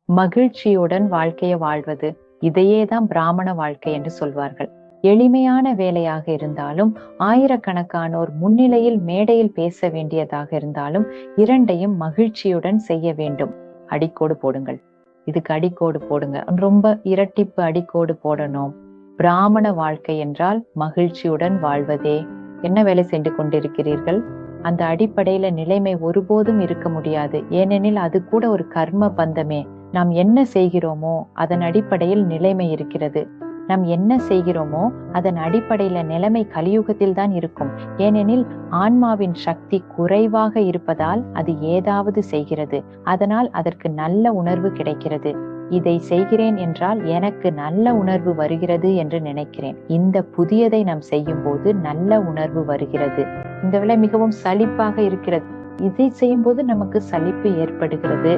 மகிழ்ச்சியுடன் வாழ்க்கையை வாழ்வது. இதையே தான் பிராமண வாழ்க்கை என்று சொல்வார்கள். எளிமையான வேலையாக இருந்தாலும், ஆயிரக்கணக்கானோர் முன்னிலையில் மேடையில் பேச வேண்டியதாக இருந்தாலும், இரண்டையும் மகிழ்ச்சியுடன் செய்ய வேண்டும். அடிக்கோடு போடுங்கள். இதுக்கு அடிக்கோடு போடுங்க. ரொம்ப இரட்டிப்பு அடிக்கோடு போடணும். பிராமண வாழ்க்கை என்றால் மகிழ்ச்சியுடன் வாழ்வதே. என்ன வேலை செய்து கொண்டிருக்கிறீர்கள்? அந்த அடிப்படையில நிலைமை ஒருபோதும் இருக்க முடியாது. ஏனெனில் அது கூட ஒரு கர்ம பந்தமே. நாம் என்ன செய்கிறோமோ அதன் அடிப்படையில் நிலைமை இருக்கிறது. நாம் என்ன செய்கிறோமோ அதன் அடிப்படையில நிலைமை கலியுகத்தில் தான் இருக்கும். ஏனெனில் ஆன்மாவின் சக்தி குறைவாக இருப்பதால் அது ஏதாவது செய்கிறது. அதனால் அதற்கு நல்ல உணர்வு கிடைக்கிறது. இதை செய்கிறேன் என்றால் எனக்கு நல்ல உணர்வு வருகிறது என்று நினைக்கிறேன். இந்த புதியதை நாம் செய்யும் போது நல்ல உணர்வு வருகிறது. இந்த வேலை மிகவும் சலிப்பாக இருக்கிறது. இதை செய்யும் போது நமக்கு சலிப்பு ஏற்படுகிறது.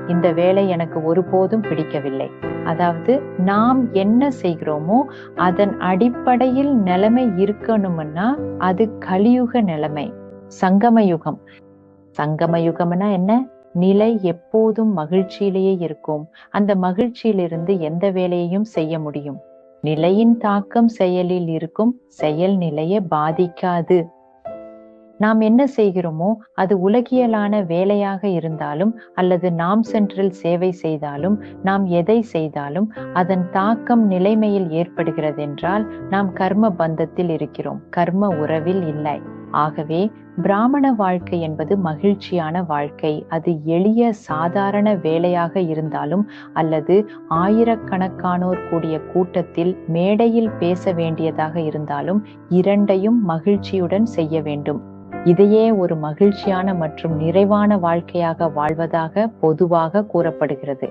இந்த வேலை எனக்கு ஒருபோதும் பிடிக்கவில்லை. அதாவது நாம் என்ன செய்கிறோமோ அதன் அடிப்படையில் நிலைமை இருக்கணும்னா அது கலியுக நிலைமை. சங்கம யுகம். சங்கம யுகம்னா என்ன? நிலை எப்போதும் மகிழ்ச்சியிலேயே இருக்கும். அந்த மகிழ்ச்சியிலிருந்து எந்த வேலையையும் செய்ய முடியும். நிலையின் தாக்கம் செயலில் இருக்கும். செயல் நிலையை பாதிக்காது. நாம் என்ன செய்கிறோமோ அது உலகியலான வேலையாக இருந்தாலும் அல்லது நாம் சென்றில் சேவை செய்தாலும், நாம் எதை செய்தாலும் அதன் தாக்கம் நிலைமையில் ஏற்படுகிறது என்றால் நாம் கர்ம பந்தத்தில் இருக்கிறோம். கர்ம உறவில் இல்லை. ஆகவே பிராமண வாழ்க்கை என்பது மகிழ்ச்சியான வாழ்க்கை. அது எளிய சாதாரண வேலையாக இருந்தாலும் அல்லது ஆயிரக்கணக்கானோர் கூடிய கூட்டத்தில் மேடையில் பேச வேண்டியதாக இருந்தாலும் இரண்டையும் மகிழ்ச்சியுடன் செய்ய வேண்டும். இதையே ஒரு மகிழ்ச்சியான மற்றும் நிறைவான வாழ்க்கையாக வாழ்வதாக பொதுவாக கூறப்படுகிறது.